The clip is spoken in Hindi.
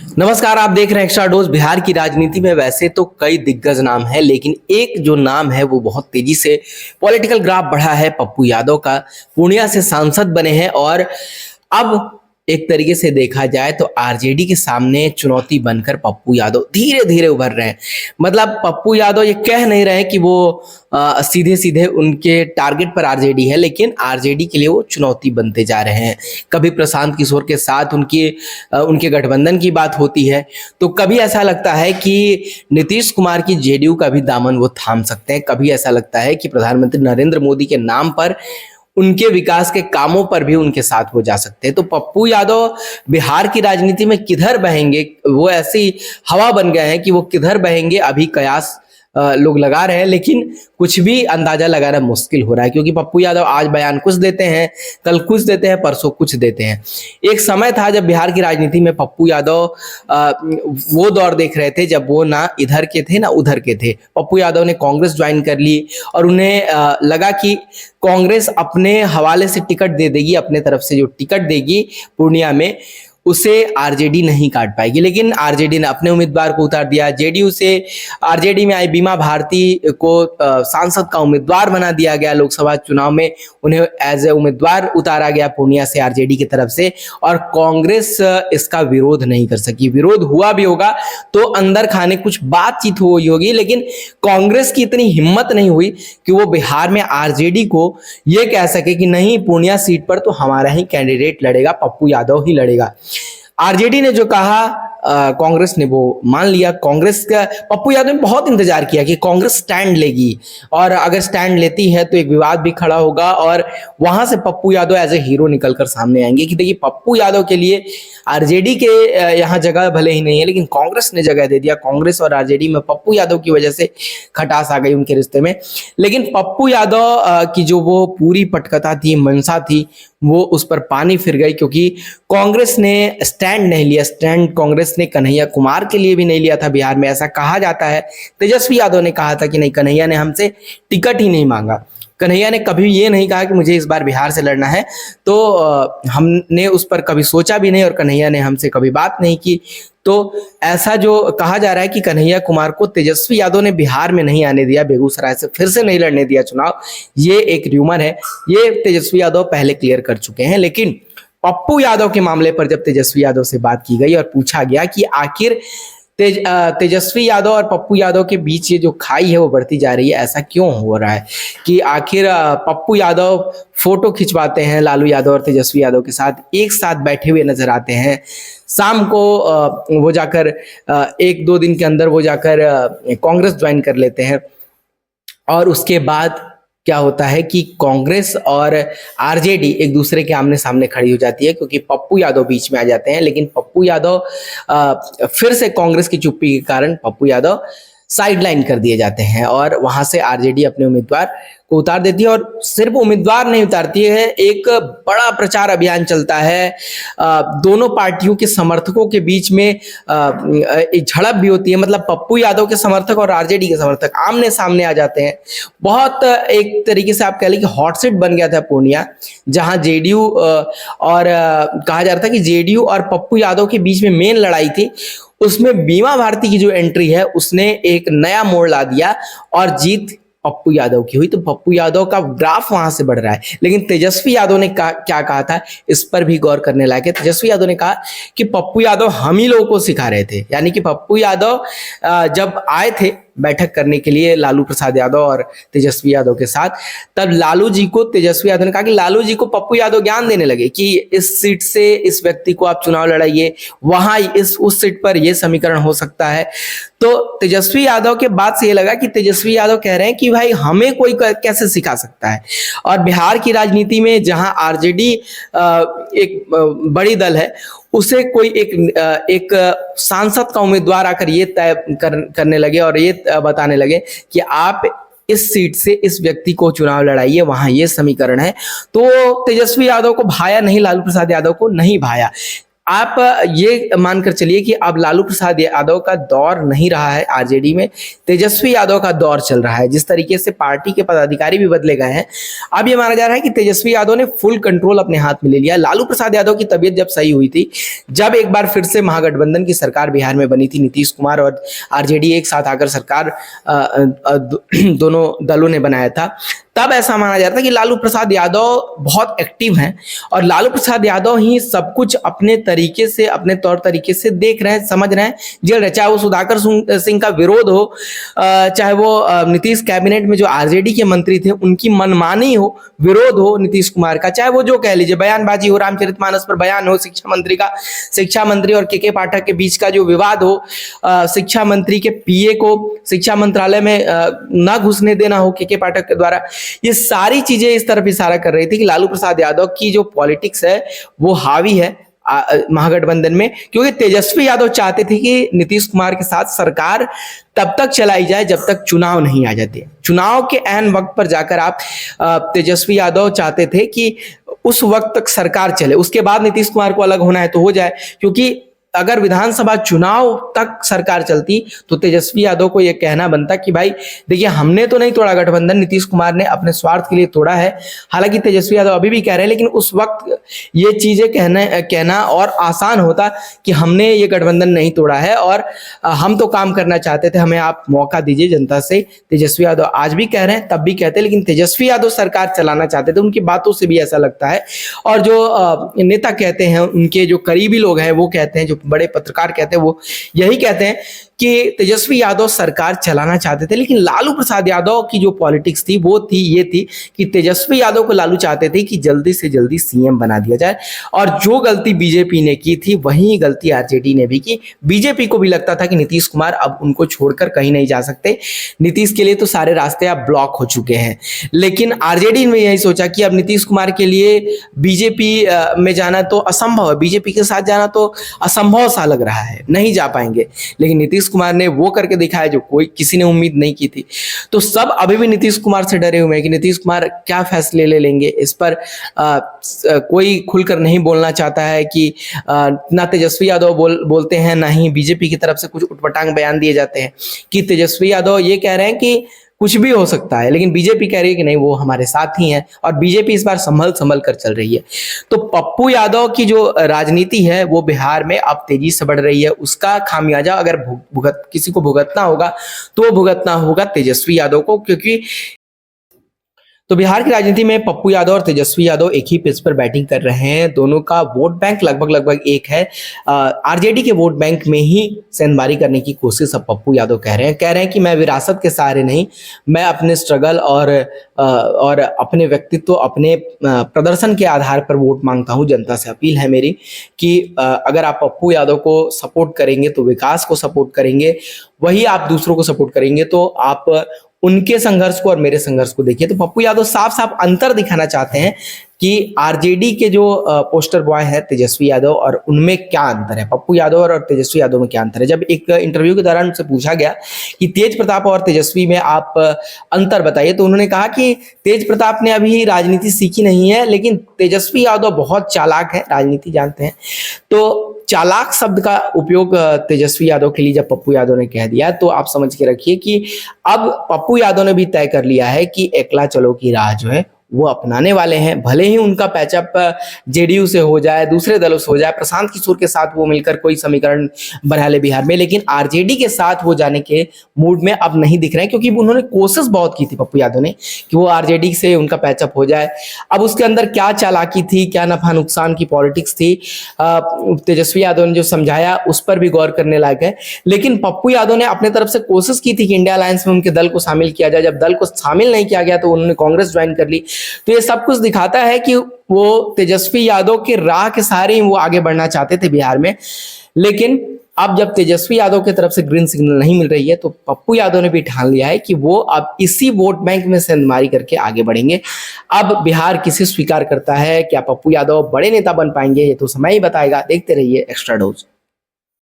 नमस्कार, आप देख रहे हैं एक्स्ट्रा डोज। बिहार की राजनीति में वैसे तो कई दिग्गज नाम हैं, लेकिन एक जो नाम है वो बहुत तेजी से पॉलिटिकल ग्राफ बढ़ा है, पप्पू यादव का। पूर्णिया से सांसद बने हैं और अब एक तरीके से देखा जाए तो आरजेडी के सामने चुनौती बनकर पप्पू यादव धीरे धीरे उभर रहे हैं। मतलब पप्पू यादव ये कह नहीं रहे कि वो सीधे सीधे उनके टारगेट पर आरजेडी है, लेकिन आरजेडी के लिए वो चुनौती बनते जा रहे हैं। कभी प्रशांत किशोर के साथ उनके गठबंधन की बात होती है, तो कभी ऐसा लगता है कि नीतीश कुमार की जेडीयू का भी दामन वो थाम सकते हैं। कभी ऐसा लगता है कि प्रधानमंत्री नरेंद्र मोदी के नाम पर, उनके विकास के कामों पर भी उनके साथ हो जा सकते हैं। तो पप्पू यादव बिहार की राजनीति में किधर बहेंगे, वो ऐसी हवा बन गए हैं कि वो किधर बहेंगे अभी कयास लोग लगा रहे हैं, लेकिन कुछ भी अंदाजा लगाना मुश्किल हो रहा है, क्योंकि पप्पू यादव आज बयान कुछ देते हैं, कल कुछ देते हैं, परसों कुछ देते हैं। एक समय था जब बिहार की राजनीति में पप्पू यादव वो दौर देख रहे थे जब वो ना इधर के थे ना उधर के थे। पप्पू यादव ने कांग्रेस ज्वाइन कर ली और उन्हें लगा कि कांग्रेस अपने हवाले से टिकट दे देगी, अपने तरफ से जो टिकट देगी पूर्णिया में उसे आरजेडी नहीं काट पाएगी। लेकिन आरजेडी ने अपने उम्मीदवार को उतार दिया। जेडीयू से आरजेडी में आई बीमा भारती को सांसद का उम्मीदवार बना दिया गया। लोकसभा चुनाव में उन्हें एज ए उम्मीदवार उतारा गया पूर्णिया से आरजेडी की तरफ से, और कांग्रेस इसका विरोध नहीं कर सकी। विरोध हुआ भी होगा तो अंदर खाने कुछ बातचीत हुई होगी, लेकिन कांग्रेस की इतनी हिम्मत नहीं हुई कि वो बिहार में आरजेडी को ये कह सके कि नहीं, पूर्णिया सीट पर तो हमारा ही कैंडिडेट लड़ेगा, पप्पू यादव ही लड़ेगा। आरजेडी ने जो कहा कांग्रेस ने वो मान लिया। कांग्रेस का पप्पू यादव ने बहुत इंतजार किया कि कांग्रेस स्टैंड लेगी, और अगर स्टैंड लेती है तो एक विवाद भी खड़ा होगा और वहां से Pappu Yadav as a hero निकलकर सामने आएंगे कि देखिए, पप्पू यादव के लिए आरजेडी के यहाँ जगह भले ही नहीं है, लेकिन कांग्रेस ने जगह दे दिया। कांग्रेस और आरजेडी में पप्पू यादव की वजह से खटास आ गई उनके रिश्ते में। लेकिन पप्पू यादव की जो वो पूरी पटकथा थी, मंशा थी, वो उस पर पानी फिर गई, क्योंकि कांग्रेस ने स्टैंड नहीं लिया। स्टैंड कांग्रेस ने कन्हैया कुमार के लिए भी नहीं लिया था बिहार में, ऐसा कहा जाता है। तेजस्वी यादव ने कहा था कि नहीं, कन्हैया ने हमसे टिकट ही नहीं मांगा। कन्हैया ने कभी ये नहीं कहा कि मुझे इस बार बिहार से लड़ना है, तो हमने उस पर कभी सोचा भी नहीं और कन्हैया ने हमसे कभी बात नहीं की। तो ऐसा जो कहा जा रहा है कि कन्हैया कुमार को तेजस्वी यादव ने बिहार में नहीं आने दिया, बेगूसराय से फिर से नहीं लड़ने दिया चुनाव, ये एक र्यूमर है। ये तेजस्वी यादव पहले क्लियर कर चुके हैं। लेकिन पप्पू यादव के मामले पर जब तेजस्वी यादव से बात की गई और पूछा गया कि आखिर तेजस्वी यादव और पप्पू यादव के बीच ये जो खाई है वो बढ़ती जा रही है, ऐसा क्यों हो रहा है कि आखिर पप्पू यादव फोटो खिंचवाते हैं लालू यादव और तेजस्वी यादव के साथ, एक साथ बैठे हुए नजर आते हैं। शाम को वो जाकर एक दो दिन के अंदर वो जाकर कांग्रेस ज्वाइन कर लेते हैं, और उसके बाद क्या होता है कि कांग्रेस और आरजेडी एक दूसरे के आमने सामने खड़ी हो जाती है, क्योंकि पप्पू यादव बीच में आ जाते हैं। लेकिन पप्पू यादव फिर से कांग्रेस की चुप्पी के कारण पप्पू यादव साइडलाइन कर दिए जाते हैं, और वहां से आरजेडी अपने उम्मीदवार को उतार देती है। और सिर्फ उम्मीदवार नहीं उतारती है, एक बड़ा प्रचार अभियान चलता है। दोनों पार्टियों के समर्थकों के बीच में एक झड़प भी होती है। मतलब पप्पू यादव के समर्थक और आरजेडी के समर्थक आमने सामने आ जाते हैं। बहुत एक तरीके से आप कह लें कि हॉट सीट बन गया था पूर्णिया, जहां जेडीयू और कहा जा रहा था कि जेडीयू और पप्पू यादव के बीच में मेन लड़ाई थी। उसमें बीमा भारती की जो एंट्री है उसने एक नया मोड़ ला दिया और जीत पप्पू यादव की हुई। तो पप्पू यादव का ग्राफ वहां से बढ़ रहा है। लेकिन तेजस्वी यादव ने क्या कहा था, इस पर भी गौर करने लायक है। तेजस्वी यादव ने कहा कि पप्पू यादव हम ही लोगों को सिखा रहे थे। यानी कि पप्पू यादव जब आए थे बैठक करने के लिए लालू प्रसाद यादव और तेजस्वी यादव के साथ, तब लालू जी को तेजस्वी यादव ने कहा कि लालू जी को पप्पू यादव ज्ञान देने लगे कि इस सीट से इस व्यक्ति को आप चुनाव लड़ाइए, वहां उस सीट पर यह समीकरण हो सकता है। तो तेजस्वी यादव के बाद से ये लगा कि तेजस्वी यादव कह रहे हैं कि भाई हमें कोई कैसे सिखा सकता है। और बिहार की राजनीति में जहां आरजेडी एक बड़ी दल है, उसे कोई एक सांसद का उम्मीदवार आकर ये तय करने लगे और ये बताने लगे कि आप इस सीट से इस व्यक्ति को चुनाव लड़ाइए, वहां ये समीकरण है। तो तेजस्वी यादव को भाया नहीं, लालू प्रसाद यादव को नहीं भाया। आप ये मानकर चलिए कि अब लालू प्रसाद यादव का दौर नहीं रहा है आरजेडी में, तेजस्वी यादव का दौर चल रहा है। जिस तरीके से पार्टी के पदाधिकारी भी बदले गए हैं, अब ये माना जा रहा है कि तेजस्वी यादव ने फुल कंट्रोल अपने हाथ में ले लिया। लालू प्रसाद यादव की तबीयत जब सही हुई थी, जब एक बार फिर से महागठबंधन की सरकार बिहार में बनी थी, नीतीश कुमार और आरजेडी एक साथ आकर सरकार दोनों दलों ने बनाया था, तब ऐसा माना जाता है कि लालू प्रसाद यादव बहुत एक्टिव हैं और लालू प्रसाद यादव ही सब कुछ अपने तरीके से, अपने तौर तरीके से देख रहे हैं, समझ रहे हैं, झेल रहे हैं। चाहे वो सुधाकर सिंह का विरोध हो, चाहे वो नीतीश कैबिनेट में जो आरजेडी के मंत्री थे उनकी मनमानी हो, विरोध हो नीतीश कुमार का, चाहे वो जो कह लीजिए बयानबाजी हो, रामचरितमानस पर बयान हो, शिक्षा मंत्री और के पाठक के बीच का जो विवाद हो, शिक्षा मंत्री के पीए को शिक्षा मंत्रालय में न घुसने देना हो के पाठक के द्वारा, ये सारी चीजें इस तरफ इशारा कर रही थी कि लालू प्रसाद यादव की जो पॉलिटिक्स है वो हावी है महागठबंधन में, क्योंकि तेजस्वी यादव चाहते थे कि नीतीश कुमार के साथ सरकार तब तक चलाई जाए जब तक चुनाव नहीं आ जाते। चुनाव के ऐन वक्त पर जाकर आप तेजस्वी यादव चाहते थे कि उस वक्त तक सरकार चले, उसके बाद नीतीश कुमार को अलग होना है तो हो जाए, क्योंकि अगर विधानसभा चुनाव तक सरकार चलती तो तेजस्वी यादव को यह कहना बनता कि भाई देखिए, हमने तो नहीं तोड़ा गठबंधन, नीतीश कुमार ने अपने स्वार्थ के लिए तोड़ा है। हालांकि तेजस्वी यादव अभी भी कह रहे हैं, लेकिन उस वक्त ये चीजें कहना और आसान होता कि हमने ये गठबंधन नहीं तोड़ा है और हम तो काम करना चाहते थे, हमें आप मौका दीजिए जनता से। तेजस्वी यादव आज भी कह रहे हैं, तब भी कहते हैं, लेकिन तेजस्वी यादव सरकार चलाना चाहते थे, उनकी बातों से भी ऐसा लगता है। और जो नेता कहते हैं, उनके जो करीबी लोग हैं वो कहते हैं, जो बड़े पत्रकार कहते हैं वो यही कहते हैं कि तेजस्वी यादव सरकार चलाना चाहते थे। लेकिन लालू प्रसाद यादव की जो पॉलिटिक्स थी वो ये थी कि तेजस्वी यादव को लालू चाहते थे कि जल्दी से जल्दी सीएम बना दिया जाए, और जो गलती बीजेपी ने की थी वही गलती आरजेडी ने भी की। बीजेपी को भी लगता था कि नीतीश कुमार अब उनको छोड़कर कहीं नहीं जा सकते, नीतीश के लिए तो सारे रास्ते अब ब्लॉक हो चुके हैं। लेकिन आरजेडी ने यही सोचा कि अब नीतीश कुमार के लिए बीजेपी में जाना तो असंभव है, बीजेपी के साथ जाना तो असंभव सा लग रहा है, नहीं जा पाएंगे। लेकिन नीतीश कुमार ने वो करके दिखाया जो किसी ने उम्मीद नहीं की थी। तो सब अभी भी नीतीश कुमार से डरे हुए हैं कि नीतीश कुमार क्या फैसले ले लेंगे। इस पर कोई खुलकर नहीं बोलना चाहता है कि ना तेजस्वी यादव बोलते हैं, ना ही बीजेपी की तरफ से कुछ उटपटांग बयान दिए जाते हैं कि तेजस्वी यादव ये कह रहे हैं कि कुछ भी हो सकता है, लेकिन बीजेपी कह रही है कि नहीं, वो हमारे साथ ही हैं, और बीजेपी इस बार संभल कर चल रही है। तो पप्पू यादव की जो राजनीति है वो बिहार में अब तेजी से बढ़ रही है। उसका खामियाजा अगर किसी को भुगतना होगा तो वो भुगतना होगा तेजस्वी यादव को, क्योंकि तो बिहार की राजनीति में पप्पू यादव और तेजस्वी यादव एक ही पिच पर बैटिंग कर रहे हैं। दोनों का वोट बैंक लगभग एक है। आरजेडी के वोट बैंक में ही सेंधमारी करने की कोशिश अब पप्पू यादव कह रहे हैं कि मैं विरासत के सहारे नहीं, मैं अपने स्ट्रगल और अपने व्यक्तित्व, अपने प्रदर्शन के आधार पर वोट मांगता हूं। जनता से अपील है मेरी कि अगर आप पप्पू यादव को सपोर्ट करेंगे तो विकास को सपोर्ट करेंगे, वही आप दूसरों को सपोर्ट करेंगे तो आप उनके संघर्ष को और मेरे संघर्ष को देखिए। तो पप्पू यादव साफ साफ अंतर दिखाना चाहते हैं कि आरजेडी के जो पोस्टर बॉय है तेजस्वी यादव और उनमें क्या अंतर है, पप्पू यादव और तेजस्वी यादव में क्या अंतर है। जब एक इंटरव्यू के दौरान उनसे पूछा गया कि तेज प्रताप और तेजस्वी में आप अंतर बताइए, तो उन्होंने कहा कि तेज प्रताप ने अभी राजनीति सीखी नहीं है, लेकिन तेजस्वी यादव बहुत चालाक है, राजनीति जानते हैं। तो चालाक शब्द का उपयोग तेजस्वी यादव के लिए जब पप्पू यादव ने कह दिया, तो आप समझ के रखिए कि अब पप्पू यादव ने भी तय कर लिया है कि एकला चलो की राह जो है वो अपनाने वाले हैं। भले ही उनका पैचअप जेडीयू से हो जाए, दूसरे दलों से हो जाए, प्रशांत किशोर के साथ वो मिलकर कोई समीकरण बना ले बिहार में, लेकिन आरजेडी के साथ वो जाने के मूड में अब नहीं दिख रहे हैं, क्योंकि उन्होंने कोशिश बहुत की थी पप्पू यादव ने कि वो आरजेडी से उनका पैचअप हो जाए। अब उसके अंदर क्या चालाकी थी, क्या नफा नुकसान की पॉलिटिक्स थी, तेजस्वी यादव ने जो समझाया उस पर भी गौर करने लायक है। लेकिन पप्पू यादव ने अपने तरफ से कोशिश की थी कि इंडिया अलायंस में उनके दल को शामिल किया जाए। जब दल को शामिल नहीं किया गया तो उन्होंने कांग्रेस ज्वाइन कर ली। तो ये सब कुछ दिखाता है कि वो तेजस्वी यादव के राह के सहारे ही वो आगे बढ़ना चाहते थे बिहार में। लेकिन अब जब तेजस्वी यादव की तरफ से ग्रीन सिग्नल नहीं मिल रही है, तो पप्पू यादव ने भी ठान लिया है कि वो अब इसी वोट बैंक में सेंधमारी करके आगे बढ़ेंगे। अब बिहार किसे स्वीकार करता है, क्या पप्पू यादव बड़े नेता बन पाएंगे, ये तो समय ही बताएगा। देखते रहिए एक्स्ट्रा डोज।